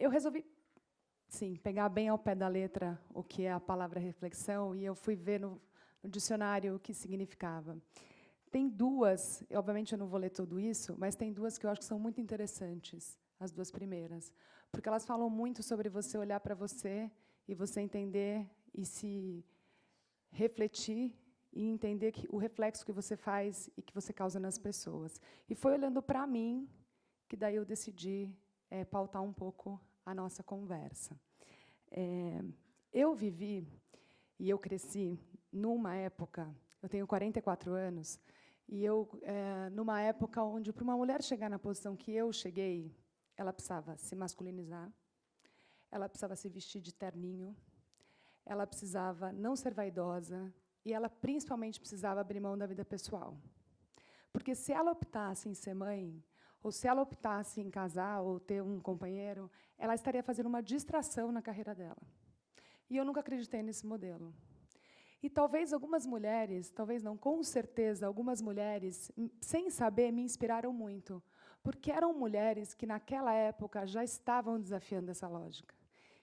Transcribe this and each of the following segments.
eu resolvi, sim, pegar bem ao pé da letra o que é a palavra reflexão, e eu fui ver no dicionário o que significava. Tem duas, obviamente eu não vou ler tudo isso, mas tem duas que eu acho que são muito interessantes, as duas primeiras, porque elas falam muito sobre você olhar para você e você entender e se refletir e entender o reflexo que você faz e que você causa nas pessoas. E foi olhando para mim que daí eu decidi pautar um pouco a nossa conversa. Eu vivi e eu cresci numa época, eu tenho 44 anos, e eu numa época onde, para uma mulher chegar na posição que eu cheguei, ela precisava se masculinizar, ela precisava se vestir de terninho, ela precisava não ser vaidosa, e ela principalmente precisava abrir mão da vida pessoal. Porque se ela optasse em ser mãe, ou se ela optasse em casar ou ter um companheiro, ela estaria fazendo uma distração na carreira dela. E eu nunca acreditei nesse modelo. E talvez algumas mulheres, talvez não, com certeza, algumas mulheres, sem saber, me inspiraram muito, porque eram mulheres que, naquela época, já estavam desafiando essa lógica.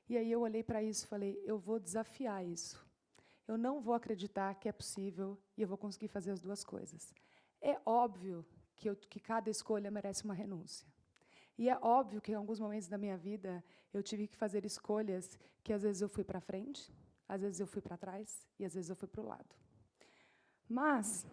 E aí eu olhei para isso e falei, eu vou desafiar isso. Eu não vou acreditar que é possível e eu vou conseguir fazer as duas coisas. É óbvio que cada escolha merece uma renúncia. E é óbvio que, em alguns momentos da minha vida, eu tive que fazer escolhas que, às vezes, eu fui para frente, às vezes, eu fui para trás e, às vezes, eu fui para o lado. Mas,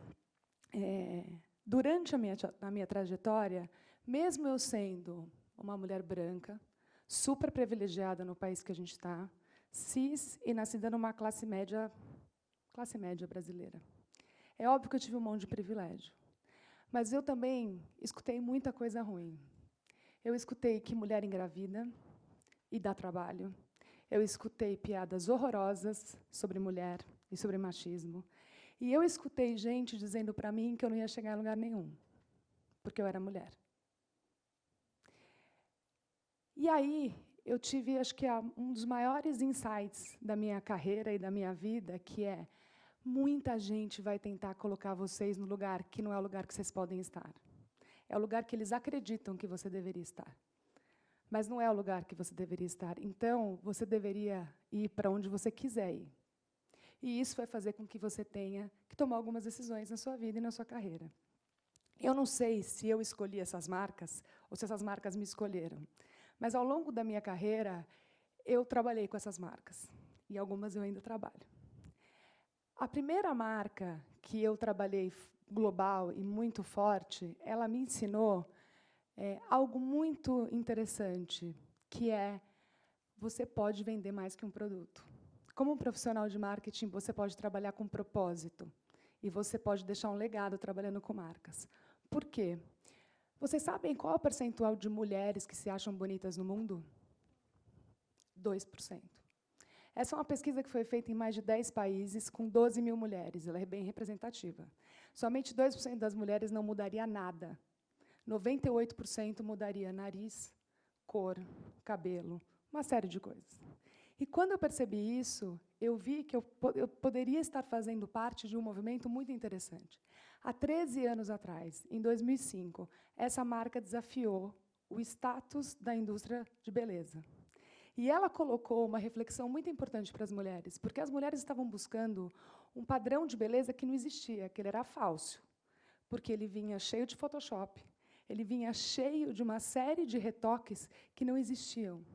durante a minha trajetória, mesmo eu sendo uma mulher branca, super privilegiada no país que a gente está, cis e nascida numa classe média brasileira. É óbvio que eu tive um monte de privilégio. Mas eu também escutei muita coisa ruim. Eu escutei que mulher engravida e dá trabalho. Eu escutei piadas horrorosas sobre mulher e sobre machismo. E eu escutei gente dizendo para mim que eu não ia chegar em lugar nenhum, porque eu era mulher. E aí, eu tive, acho que, um dos maiores insights da minha carreira e da minha vida, que é muita gente vai tentar colocar vocês no lugar que não é o lugar que vocês podem estar. É o lugar que eles acreditam que você deveria estar. Mas não é o lugar que você deveria estar. Então, você deveria ir para onde você quiser ir. E isso vai fazer com que você tenha que tomar algumas decisões na sua vida e na sua carreira. Eu não sei se eu escolhi essas marcas ou se essas marcas me escolheram. Mas, ao longo da minha carreira, eu trabalhei com essas marcas. E algumas eu ainda trabalho. A primeira marca que eu trabalhei global e muito forte, ela me ensinou algo muito interessante, que é você pode vender mais que um produto. Como um profissional de marketing, você pode trabalhar com propósito e você pode deixar um legado trabalhando com marcas. Por quê? Vocês sabem qual é o percentual de mulheres que se acham bonitas no mundo? 2%. Essa é uma pesquisa que foi feita em mais de 10 países, com 12 mil mulheres. Ela é bem representativa. Somente 2% das mulheres não mudaria nada. 98% mudaria nariz, cor, cabelo, uma série de coisas. E, quando eu percebi isso, eu vi que eu poderia estar fazendo parte de um movimento muito interessante. Há 13 anos atrás, em 2005, essa marca desafiou o status da indústria de beleza. E ela colocou uma reflexão muito importante para as mulheres, porque as mulheres estavam buscando um padrão de beleza que não existia, que ele era falso, porque ele vinha cheio de Photoshop, ele vinha cheio de uma série de retoques que não existiam.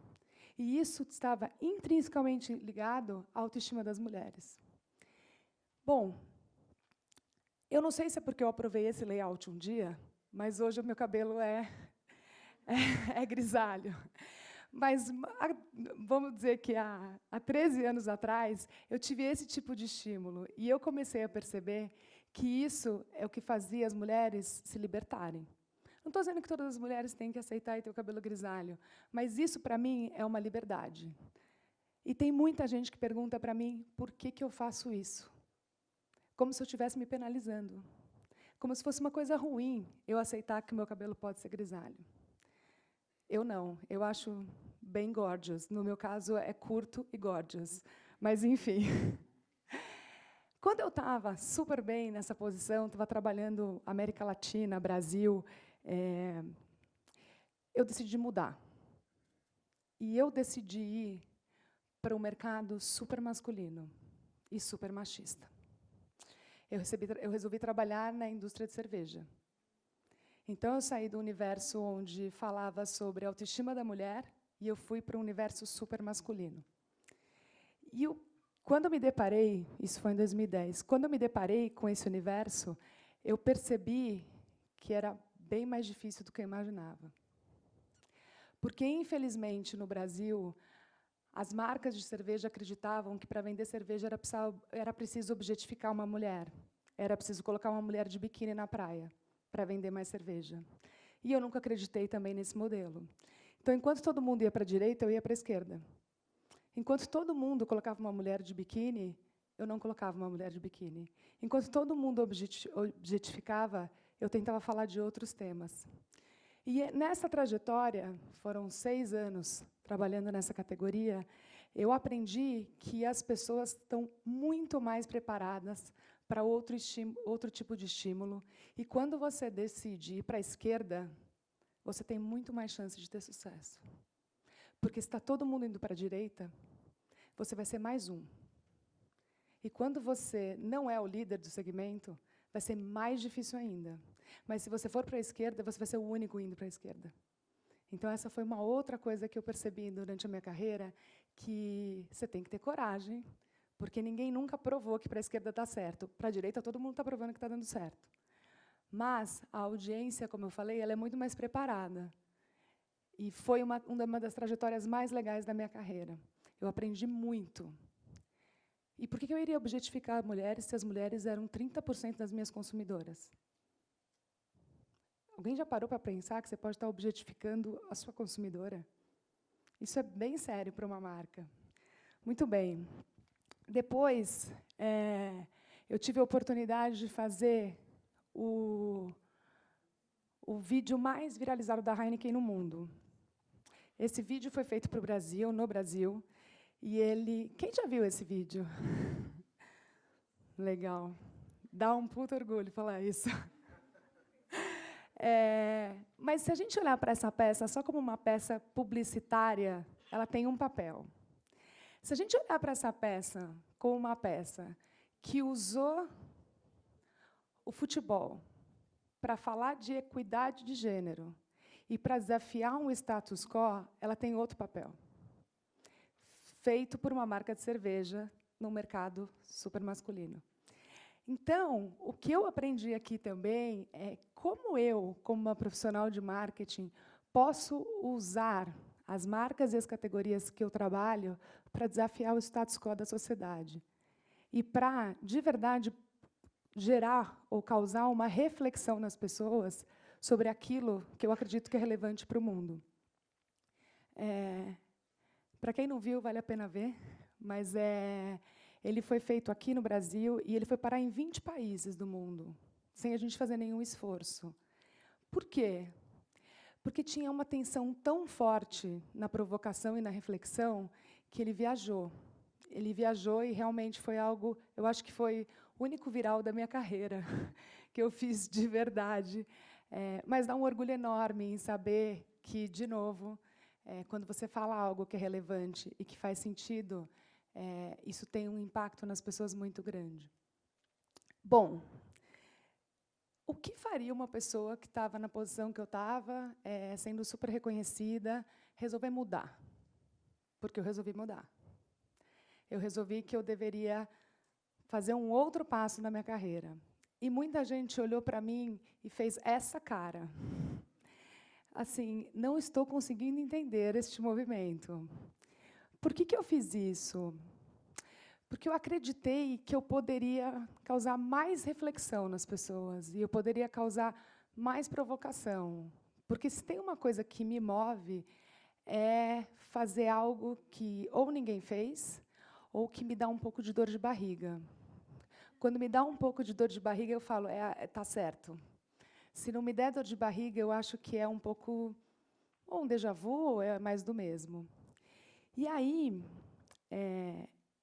E isso estava intrinsecamente ligado à autoestima das mulheres. Bom, eu não sei se é porque eu aprovei esse layout um dia, mas hoje o meu cabelo é grisalho. Mas vamos dizer que há 13 anos atrás, eu tive esse tipo de estímulo. E eu comecei a perceber que isso é o que fazia as mulheres se libertarem. Não estou dizendo que todas as mulheres têm que aceitar e ter o cabelo grisalho, mas isso, para mim, é uma liberdade. E tem muita gente que pergunta para mim por que eu faço isso. Como se eu estivesse me penalizando. Como se fosse uma coisa ruim eu aceitar que o meu cabelo pode ser grisalho. Eu não. Eu acho bem gorgeous. No meu caso, é curto e gorgeous. Mas, enfim. Quando eu estava super bem nessa posição, estava trabalhando América Latina, Brasil, eu decidi mudar. E eu decidi ir para um mercado super masculino e super machista. Eu resolvi trabalhar na indústria de cerveja. Então, eu saí do universo onde falava sobre a autoestima da mulher e eu fui para um universo super masculino. E quando eu me deparei, isso foi em 2010, quando eu me deparei com esse universo, eu percebi que era bem mais difícil do que eu imaginava. Porque, infelizmente, no Brasil, as marcas de cerveja acreditavam que, para vender cerveja, era preciso objetificar uma mulher. Era preciso colocar uma mulher de biquíni na praia para vender mais cerveja. E eu nunca acreditei também nesse modelo. Então, enquanto todo mundo ia para a direita, eu ia para a esquerda. Enquanto todo mundo colocava uma mulher de biquíni, eu não colocava uma mulher de biquíni. Enquanto todo mundo objetificava, eu tentava falar de outros temas. E nessa trajetória, foram 6 anos trabalhando nessa categoria, eu aprendi que as pessoas estão muito mais preparadas para outro tipo de estímulo. E quando você decide ir para a esquerda, você tem muito mais chance de ter sucesso. Porque se está todo mundo indo para a direita, você vai ser mais um. E quando você não é o líder do segmento, vai ser mais difícil ainda. Mas se você for para a esquerda, você vai ser o único indo para a esquerda. Então, essa foi uma outra coisa que eu percebi durante a minha carreira, que você tem que ter coragem, porque ninguém nunca provou que para a esquerda está certo. Para a direita, todo mundo está provando que está dando certo. Mas a audiência, como eu falei, ela é muito mais preparada. E foi uma das trajetórias mais legais da minha carreira. Eu aprendi muito. E por que eu iria objetificar mulheres se as mulheres eram 30% das minhas consumidoras? Alguém já parou para pensar que você pode estar objetificando a sua consumidora? Isso é bem sério para uma marca. Muito bem. Depois, eu tive a oportunidade de fazer o vídeo mais viralizado da Heineken no mundo. Esse vídeo foi feito para o Brasil, no Brasil, e ele... Quem já viu esse vídeo? Legal. Dá um puto orgulho falar isso. Mas, se a gente olhar para essa peça só como uma peça publicitária, ela tem um papel. Se a gente olhar para essa peça como uma peça que usou o futebol para falar de equidade de gênero e para desafiar um status quo, ela tem outro papel. Feito por uma marca de cerveja no mercado super masculino. Então, o que eu aprendi aqui também é como eu, como uma profissional de marketing, posso usar as marcas e as categorias que eu trabalho para desafiar o status quo da sociedade. E para, de verdade, gerar ou causar uma reflexão nas pessoas sobre aquilo que eu acredito que é relevante para o mundo. Para quem não viu, vale a pena ver, mas ele foi feito aqui no Brasil e ele foi parar em 20 países do mundo, sem a gente fazer nenhum esforço. Por quê? Porque tinha uma tensão tão forte na provocação e na reflexão que ele viajou. Ele viajou e realmente foi algo, eu acho que foi o único viral da minha carreira, que eu fiz de verdade. Mas dá um orgulho enorme em saber que, de novo, quando você fala algo que é relevante e que faz sentido, isso tem um impacto nas pessoas muito grande. Bom, o que faria uma pessoa que estava na posição que eu estava, sendo super reconhecida, resolver mudar? Porque eu resolvi mudar. Eu resolvi que eu deveria fazer um outro passo na minha carreira. E muita gente olhou para mim e fez essa cara. Assim, não estou conseguindo entender este movimento. Por que eu fiz isso? Porque eu acreditei que eu poderia causar mais reflexão nas pessoas e eu poderia causar mais provocação. Porque se tem uma coisa que me move, é fazer algo que ou ninguém fez, ou que me dá um pouco de dor de barriga. Quando me dá um pouco de dor de barriga, eu falo, tá certo. Se não me der dor de barriga, eu acho que é um pouco ou um déjà vu, ou é mais do mesmo. E aí,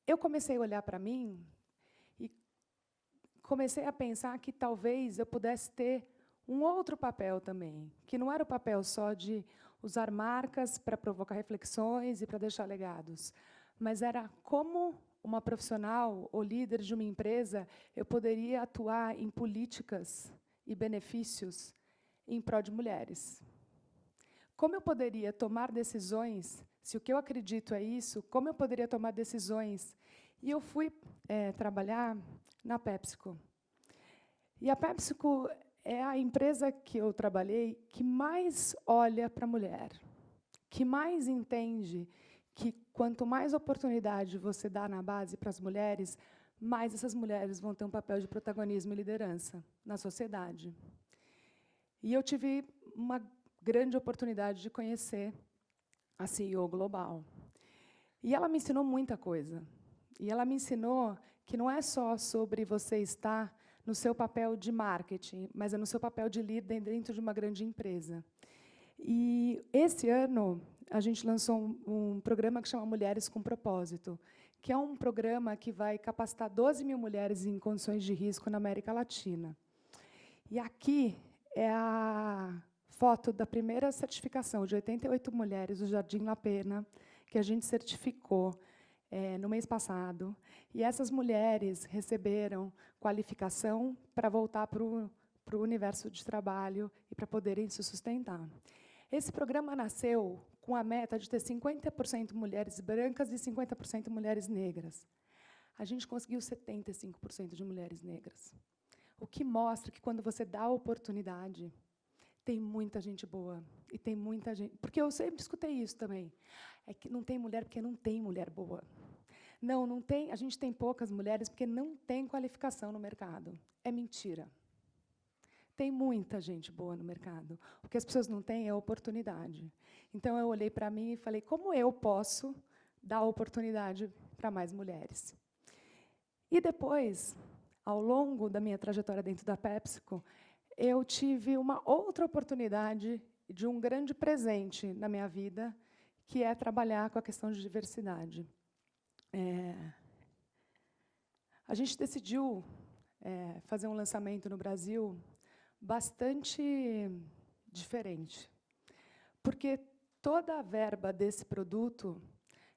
eu comecei a olhar para mim e comecei a pensar que talvez eu pudesse ter um outro papel também, que não era o papel só de usar marcas para provocar reflexões e para deixar legados, mas era como uma profissional ou líder de uma empresa eu poderia atuar em políticas e benefícios em prol de mulheres. Como eu poderia tomar decisões, se o que eu acredito é isso, como eu poderia tomar decisões? E eu fui trabalhar na PepsiCo. E a PepsiCo é a empresa que eu trabalhei que mais olha para a mulher, que mais entende que quanto mais oportunidade você dá na base para as mulheres, mais essas mulheres vão ter um papel de protagonismo e liderança na sociedade. E eu tive uma grande oportunidade de conhecer a CEO global. E ela me ensinou muita coisa. E ela me ensinou que não é só sobre você estar no seu papel de marketing, mas é no seu papel de líder dentro de uma grande empresa. E esse ano a gente lançou um programa que chama Mulheres com Propósito, que é um programa que vai capacitar 12 mil mulheres em condições de risco na América Latina. E aqui é a foto da primeira certificação de 88 mulheres do Jardim La Pena, que a gente certificou no mês passado. E essas mulheres receberam qualificação para voltar para o universo de trabalho e para poderem se sustentar. Esse programa nasceu com a meta de ter 50% mulheres brancas e 50% mulheres negras. A gente conseguiu 75% de mulheres negras. O que mostra que, quando você dá a oportunidade, tem muita gente boa. E tem muita gente... Porque eu sempre escutei isso também. É que não tem mulher porque não tem mulher boa. Não tem... A gente tem poucas mulheres porque não tem qualificação no mercado. É mentira. Tem muita gente boa no mercado. O que as pessoas não têm é oportunidade. Então, eu olhei para mim e falei, como eu posso dar oportunidade para mais mulheres? E depois, ao longo da minha trajetória dentro da PepsiCo, eu tive uma outra oportunidade de um grande presente na minha vida, que é trabalhar com a questão de diversidade. A gente decidiu fazer um lançamento no Brasil bastante diferente, porque toda a verba desse produto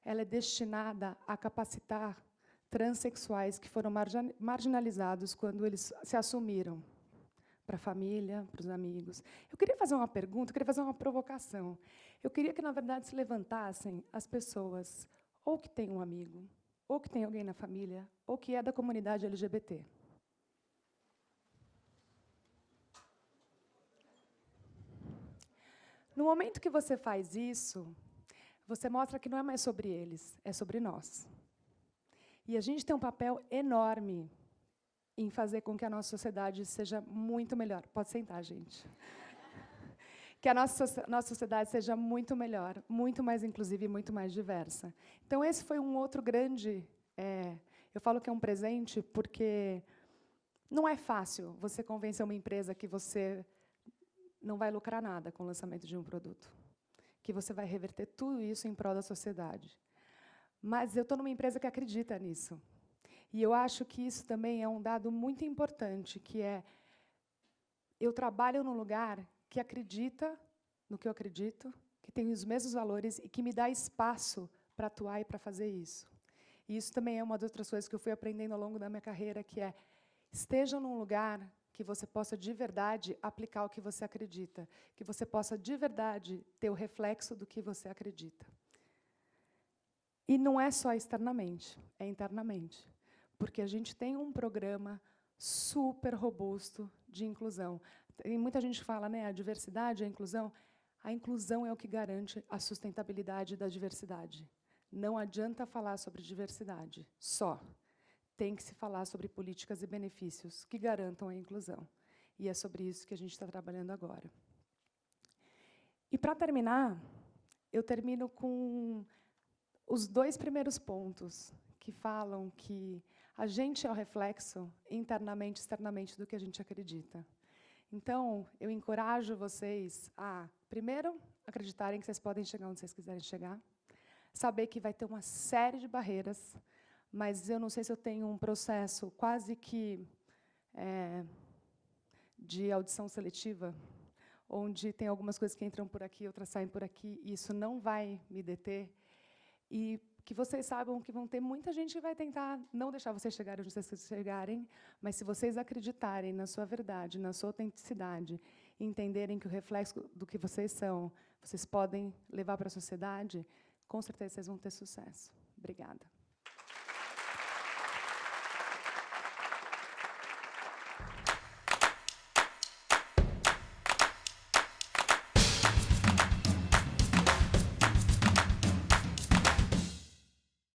ela é destinada a capacitar transexuais que foram marginalizados quando eles se assumiram para a família, para os amigos. Eu queria fazer uma pergunta, eu queria fazer uma provocação. Eu queria que, na verdade, se levantassem as pessoas, ou que têm um amigo, ou que tem alguém na família, ou que é da comunidade LGBT. No momento que você faz isso, você mostra que não é mais sobre eles, é sobre nós. E a gente tem um papel enorme em fazer com que a nossa sociedade seja muito melhor. Pode sentar, gente. Que a nossa sociedade seja muito melhor, muito mais inclusiva e muito mais diversa. Então, esse foi um outro grande... eu falo que é um presente porque não é fácil você convencer uma empresa que você não vai lucrar nada com o lançamento de um produto, que você vai reverter tudo isso em prol da sociedade. Mas eu estou numa empresa que acredita nisso. E eu acho que isso também é um dado muito importante, que é, eu trabalho num lugar que acredita no que eu acredito, que tem os mesmos valores e que me dá espaço para atuar e para fazer isso. E isso também é uma das outras coisas que eu fui aprendendo ao longo da minha carreira, que é, esteja num lugar que você possa, de verdade, aplicar o que você acredita, que você possa, de verdade, ter o reflexo do que você acredita. E não é só externamente, é internamente. Porque a gente tem um programa super robusto de inclusão. Tem muita gente que fala, né, a diversidade, a inclusão. A inclusão é o que garante a sustentabilidade da diversidade. Não adianta falar sobre diversidade só. Tem que se falar sobre políticas e benefícios que garantam a inclusão. E é sobre isso que a gente está trabalhando agora. E, para terminar, eu termino com os 2 primeiros pontos, que falam que a gente é o reflexo, internamente e externamente, do que a gente acredita. Então, eu encorajo vocês a, primeiro, acreditarem que vocês podem chegar onde vocês quiserem chegar, saber que vai ter uma série de barreiras, mas eu não sei se eu tenho um processo quase que de audição seletiva, onde tem algumas coisas que entram por aqui, outras saem por aqui, e isso não vai me deter. E que vocês saibam que vão ter muita gente que vai tentar não deixar vocês chegarem onde vocês chegarem, mas se vocês acreditarem na sua verdade, na sua autenticidade, e entenderem que o reflexo do que vocês são, vocês podem levar para a sociedade, com certeza vocês vão ter sucesso. Obrigada.